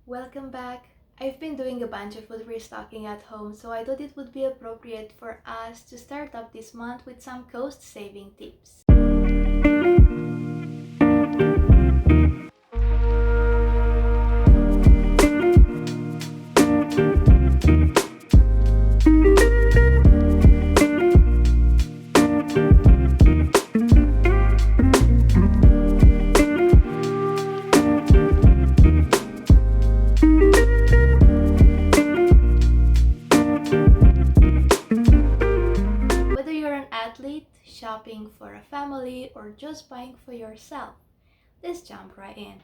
Welcome back! I've been doing a bunch of food restocking at home, so I thought it would be appropriate for us to start up this month with some cost-saving tips. Whether you're an athlete, shopping for a family, or just buying for yourself, let's jump right in.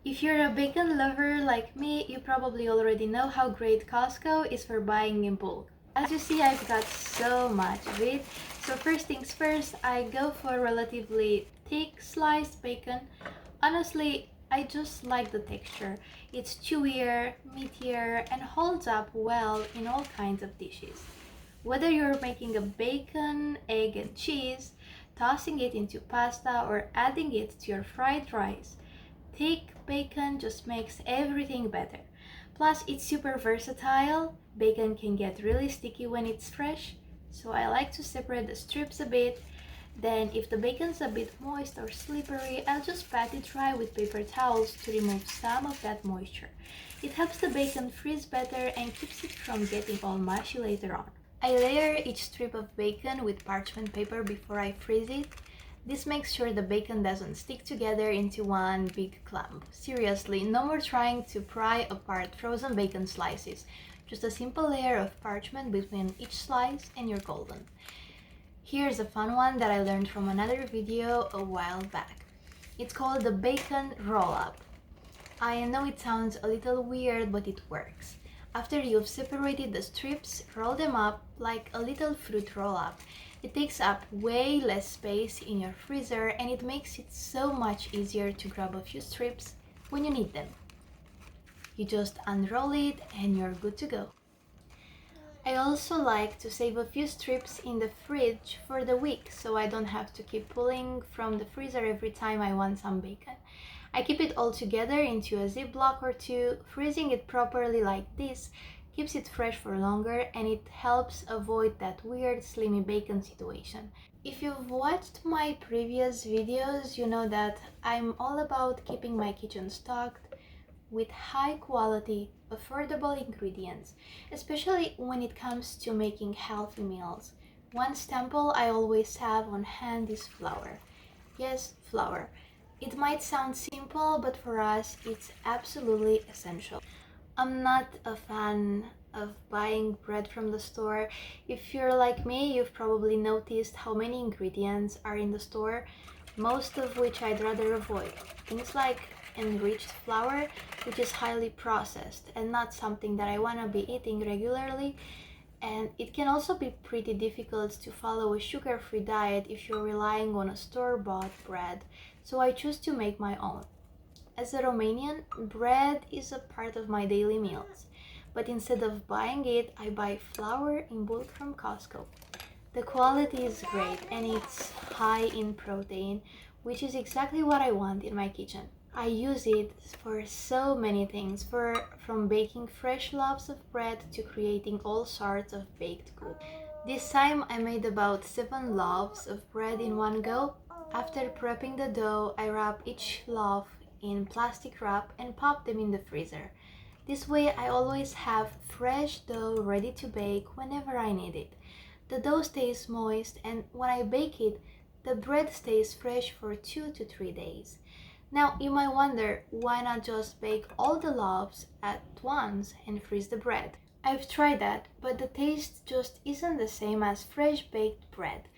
If you're a bacon lover like me, you probably already know how great Costco is for buying in bulk. As you see, I've got so much of it. So first things first, I go for relatively thick sliced bacon. Honestly, I just like the texture. It's chewier, meatier, and holds up well in all kinds of dishes. Whether you're making a bacon, egg, and cheese, tossing it into pasta, or adding it to your fried rice, thick bacon just makes everything better. Plus, it's super versatile. Bacon can get really sticky when it's fresh, so I like to separate the strips a bit. Then, if the bacon's a bit moist or slippery, I'll just pat it dry with paper towels to remove some of that moisture. It helps the bacon freeze better and keeps it from getting all mushy later on. I layer each strip of bacon with parchment paper before I freeze it. This makes sure the bacon doesn't stick together into one big clump. Seriously, no more trying to pry apart frozen bacon slices. Just a simple layer of parchment between each slice and you're golden. Here's a fun one that I learned from another video a while back. It's called the bacon roll-up. I know it sounds a little weird, but it works. After you've separated the strips, roll them up like a little fruit roll-up. It takes up way less space in your freezer and it makes it so much easier to grab a few strips when you need them. You just unroll it and you're good to go. I also like to save a few strips in the fridge for the week so I don't have to keep pulling from the freezer every time I want some bacon. I keep it all together into a Ziploc or two. Freezing it properly like this keeps it fresh for longer and it helps avoid that weird slimy bacon situation. If you've watched my previous videos, you know that I'm all about keeping my kitchen stocked with high quality, affordable ingredients, especially when it comes to making healthy meals. One staple I always have on hand is flour. Yes, flour. It might sound simple, but for us, it's absolutely essential. I'm not a fan of buying bread from the store. If you're like me, you've probably noticed how many ingredients are in the store, most of which I'd rather avoid. Things like enriched flour, which is highly processed and not something that I want to be eating regularly. And it can also be pretty difficult to follow a sugar-free diet if you're relying on a store-bought bread, so I choose to make my own. As a Romanian, bread is a part of my daily meals, but instead of buying it, I buy flour in bulk from Costco. The quality is great and it's high in protein, which is exactly what I want in my kitchen. I use it for so many things, from baking fresh loaves of bread to creating all sorts of baked goods. This time I made about 7 loaves of bread in one go. After prepping the dough, I wrap each loaf in plastic wrap and pop them in the freezer. This way I always have fresh dough ready to bake whenever I need it. The dough stays moist and when I bake it, the bread stays fresh for 2 to 3 days. Now, you might wonder, why not just bake all the loaves at once and freeze the bread? I've tried that, but the taste just isn't the same as fresh baked bread.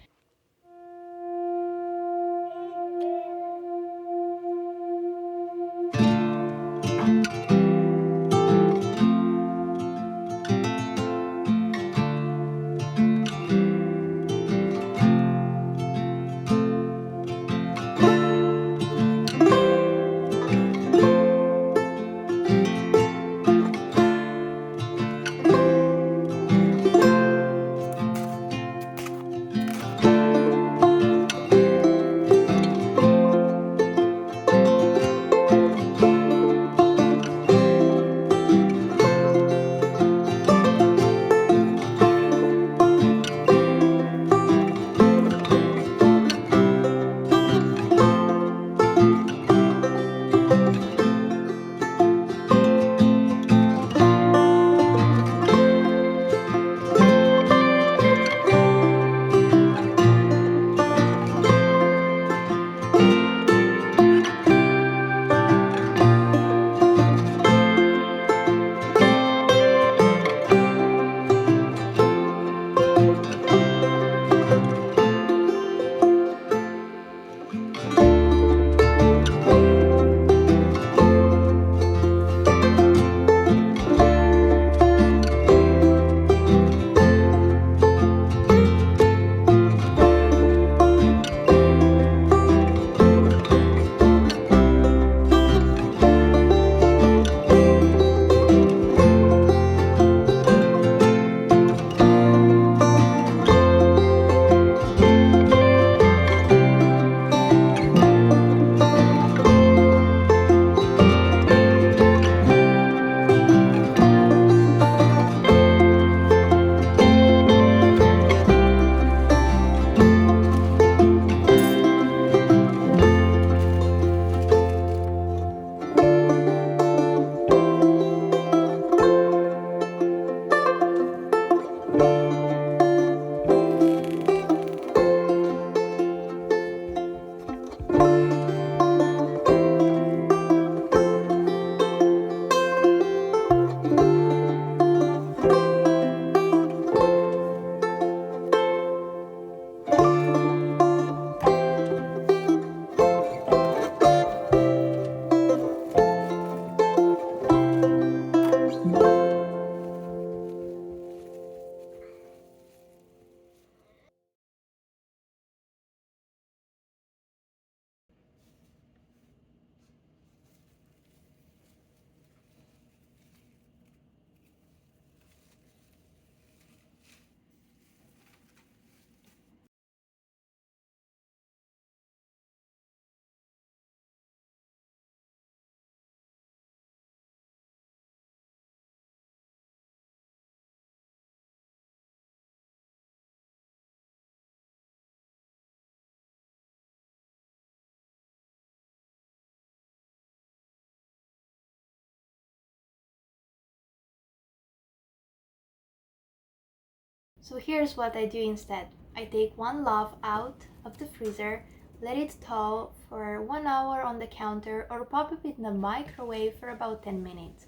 So here's what I do instead. I take one loaf out of the freezer, let it thaw for 1 hour on the counter or pop it in the microwave for about 10 minutes.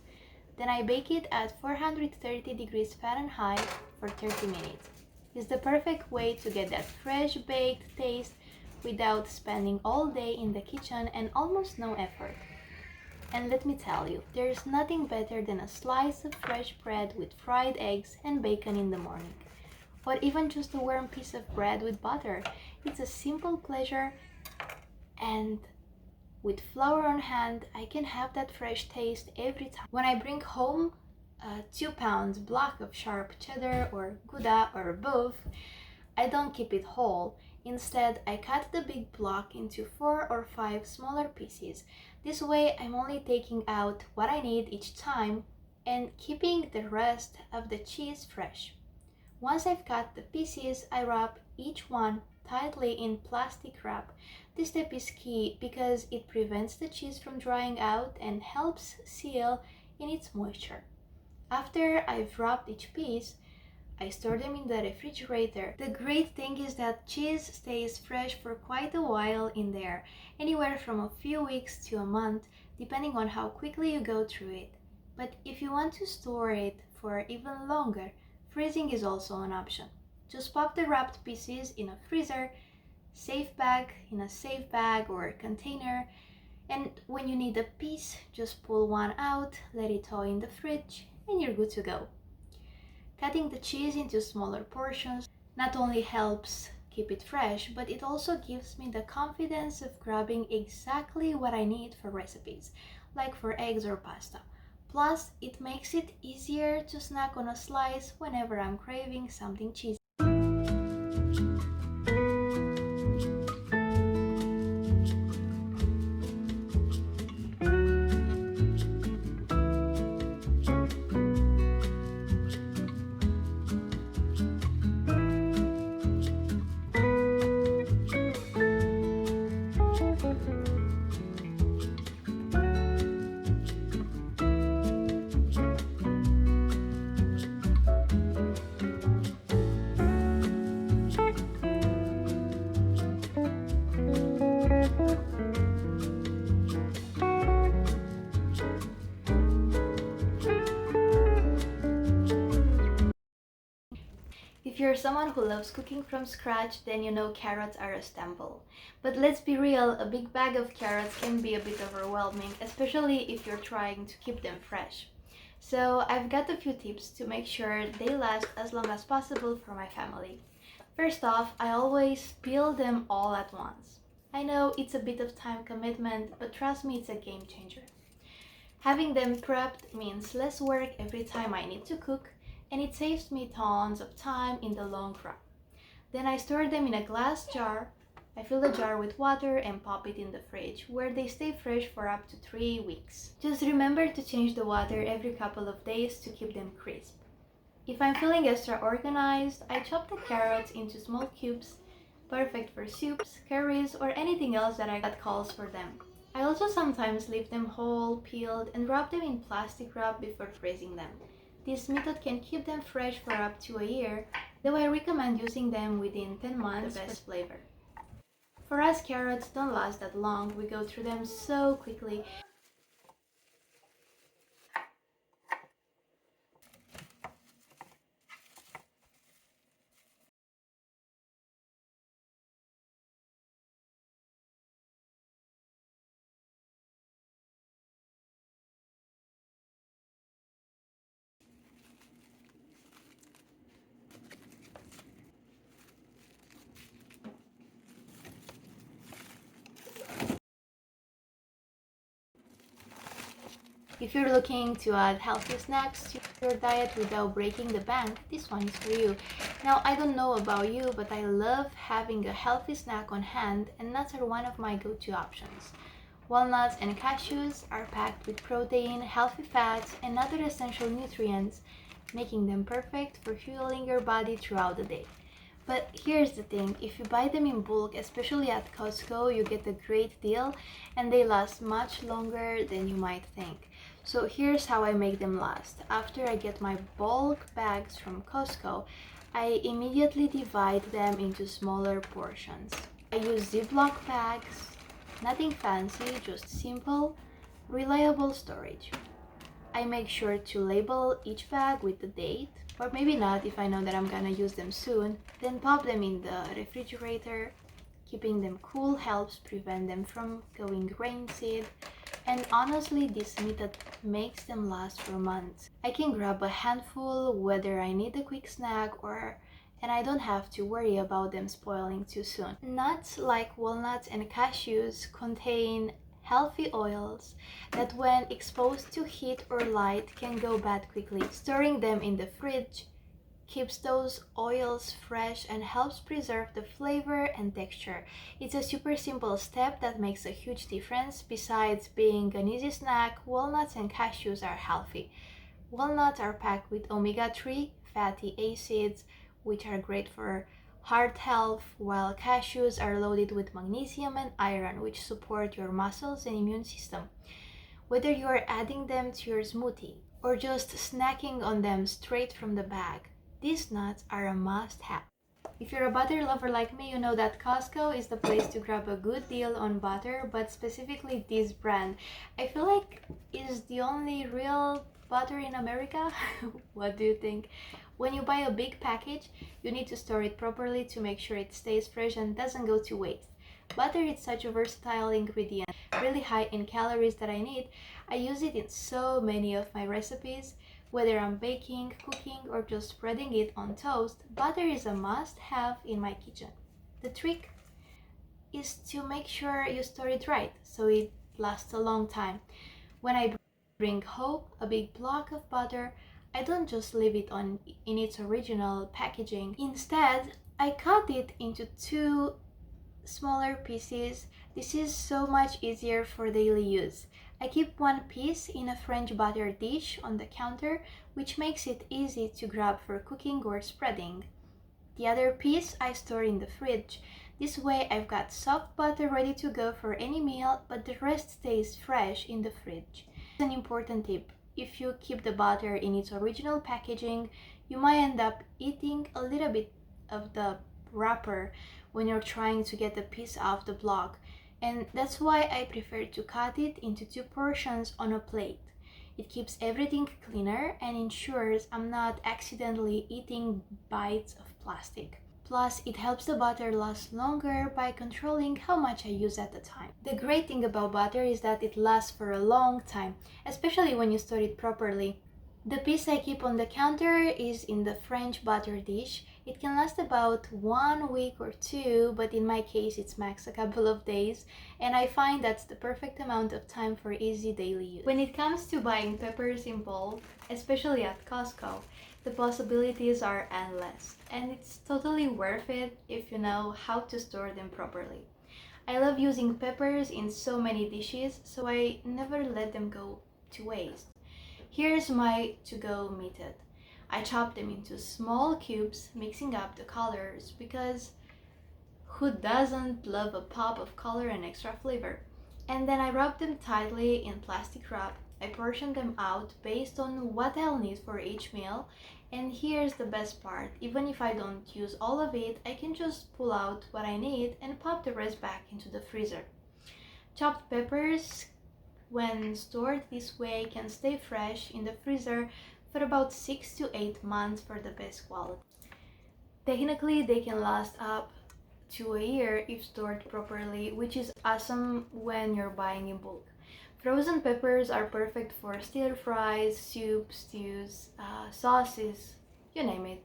Then I bake it at 430 degrees Fahrenheit for 30 minutes. It's the perfect way to get that fresh baked taste without spending all day in the kitchen and almost no effort. And let me tell you, there's nothing better than a slice of fresh bread with fried eggs and bacon in the morning. Or even just a warm piece of bread with butter. It's a simple pleasure, and with flour on hand, I can have that fresh taste every time. When I bring home a 2 pound block of sharp cheddar or Gouda or both, I don't keep it whole. Instead, I cut the big block into 4 or 5 smaller pieces. This way, I'm only taking out what I need each time and keeping the rest of the cheese fresh. Once I've cut the pieces, I wrap each one tightly in plastic wrap. This step is key because it prevents the cheese from drying out and helps seal in its moisture. After I've wrapped each piece, I store them in the refrigerator. The great thing is that cheese stays fresh for quite a while in there, anywhere from a few weeks to a month, depending on how quickly you go through it. But if you want to store it for even longer, freezing is also an option. Just pop the wrapped pieces in a freezer, in a safe bag or container, and when you need a piece, just pull one out, let it thaw in the fridge, and you're good to go. Cutting the cheese into smaller portions not only helps keep it fresh, but it also gives me the confidence of grabbing exactly what I need for recipes, like for eggs or pasta. Plus, it makes it easier to snack on a slice whenever I'm craving something cheesy. If you're someone who loves cooking from scratch, then you know carrots are a staple. But let's be real, a big bag of carrots can be a bit overwhelming, especially if you're trying to keep them fresh. So I've got a few tips to make sure they last as long as possible for my family. First off, I always peel them all at once. I know it's a bit of time commitment, but trust me, it's a game changer. Having them prepped means less work every time I need to cook, and it saves me tons of time in the long run. Then I store them in a glass jar. I fill the jar with water and pop it in the fridge, where they stay fresh for up to 3 weeks. Just remember to change the water every couple of days to keep them crisp. If I'm feeling extra organized, I chop the carrots into small cubes, perfect for soups, curries, or anything else that calls for them. I also sometimes leave them whole, peeled, and wrap them in plastic wrap before freezing them. This method can keep them fresh for up to a year, though I recommend using them within 10 months for the best flavor. For us, carrots don't last that long. We go through them so quickly. If you're looking to add healthy snacks to your diet without breaking the bank, this one is for you. Now, I don't know about you, but I love having a healthy snack on hand, and nuts are one of my go-to options. Walnuts and cashews are packed with protein, healthy fats, and other essential nutrients, making them perfect for fueling your body throughout the day. But here's the thing, if you buy them in bulk, especially at Costco, you get a great deal and they last much longer than you might think. So here's how I make them last. After I get my bulk bags from Costco, I immediately divide them into smaller portions. I use Ziploc bags, nothing fancy, just simple, reliable storage. I make sure to label each bag with the date, or maybe not if I know that I'm gonna use them soon, then pop them in the refrigerator. Keeping them cool helps prevent them from going rancid, and honestly this method makes them last for months. I can grab a handful whether I need a quick snack and I don't have to worry about them spoiling too soon. Nuts like walnuts and cashews contain healthy oils that when exposed to heat or light can go bad quickly. Storing them in the fridge keeps those oils fresh and helps preserve the flavor and texture. It's a super simple step that makes a huge difference. Besides being an easy snack, walnuts and cashews are healthy. Walnuts are packed with omega-3 fatty acids, which are great for heart health, while cashews are loaded with magnesium and iron, which support your muscles and immune system. Whether you are adding them to your smoothie or just snacking on them straight from the bag, these nuts are a must-have. If you're a butter lover like me, you know that Costco is the place to grab a good deal on butter, but specifically this brand. I feel like it's the only real butter in America. What do you think? When you buy a big package, you need to store it properly to make sure it stays fresh and doesn't go to waste. Butter is such a versatile ingredient, really high in calories that I use it in so many of my recipes. Whether I'm baking, cooking, or just spreading it on toast, butter is a must-have in my kitchen. The trick is to make sure you store it right so it lasts a long time. When I bring home a big block of butter, I don't just leave it in its original packaging. Instead, I cut it into two smaller pieces. This is so much easier for daily use. I keep one piece in a French butter dish on the counter, which makes it easy to grab for cooking or spreading. The other piece I store in the fridge. This way I've got soft butter ready to go for any meal, but the rest stays fresh in the fridge. An important tip: if you keep the butter in its original packaging, you might end up eating a little bit of the wrapper when you're trying to get a piece off the block, and that's why I prefer to cut it into two portions on a plate. It keeps everything cleaner and ensures I'm not accidentally eating bites of plastic. Plus, it helps the butter last longer by controlling how much I use at a time. The great thing about butter is that it lasts for a long time, especially when you store it properly. The piece I keep on the counter is in the French butter dish. It can last about 1 week or two, but in my case it's max a couple of days, and I find that's the perfect amount of time for easy daily use. When it comes to buying peppers in bulk, especially at Costco, the possibilities are endless, and it's totally worth it if you know how to store them properly. I love using peppers in so many dishes, so I never let them go to waste. Here's my to-go method. I chop them into small cubes, mixing up the colors because who doesn't love a pop of color and extra flavor? And then I wrap them tightly in plastic wrap. I portion them out based on what I'll need for each meal. And here's the best part: even if I don't use all of it, I can just pull out what I need and pop the rest back into the freezer. Chopped peppers, when stored this way, can stay fresh in the freezer for about 6 to 8 months for the best quality. Technically, they can last up to a year if stored properly, which is awesome when you're buying in bulk. Frozen peppers are perfect for stir fries, soup, stews, sauces, you name it.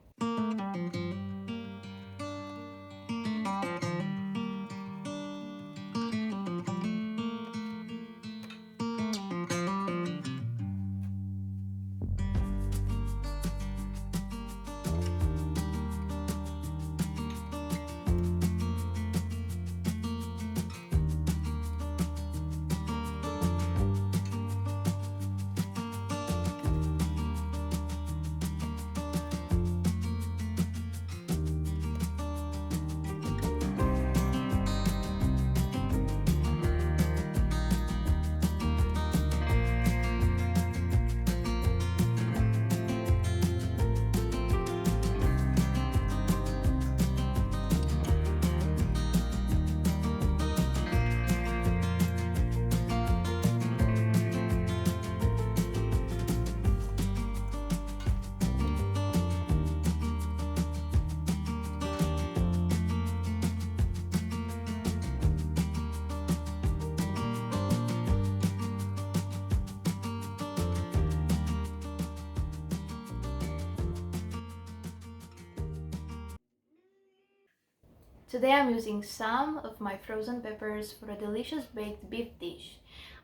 Today I'm using some of my frozen peppers for a delicious baked beef dish.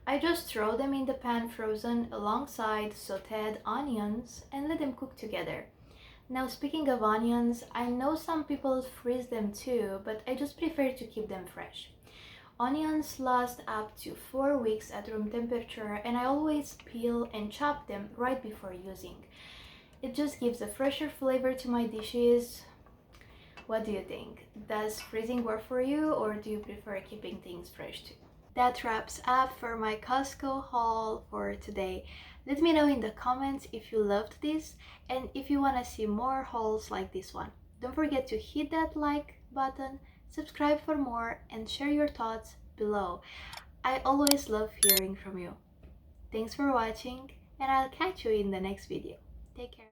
I just throw them in the pan frozen alongside sauteed onions and let them cook together. Now speaking of onions, I know some people freeze them too, but I just prefer to keep them fresh. Onions last up to 4 weeks at room temperature, and I always peel and chop them right before using. It just gives a fresher flavor to my dishes. What do you think? Does freezing work for you, or do you prefer keeping things fresh too? That wraps up for my Costco haul for today. Let me know in the comments if you loved this and if you want to see more hauls like this one. Don't forget to hit that like button, subscribe for more, and share your thoughts below. I always love hearing from you. Thanks for watching, and I'll catch you in the next video. Take care.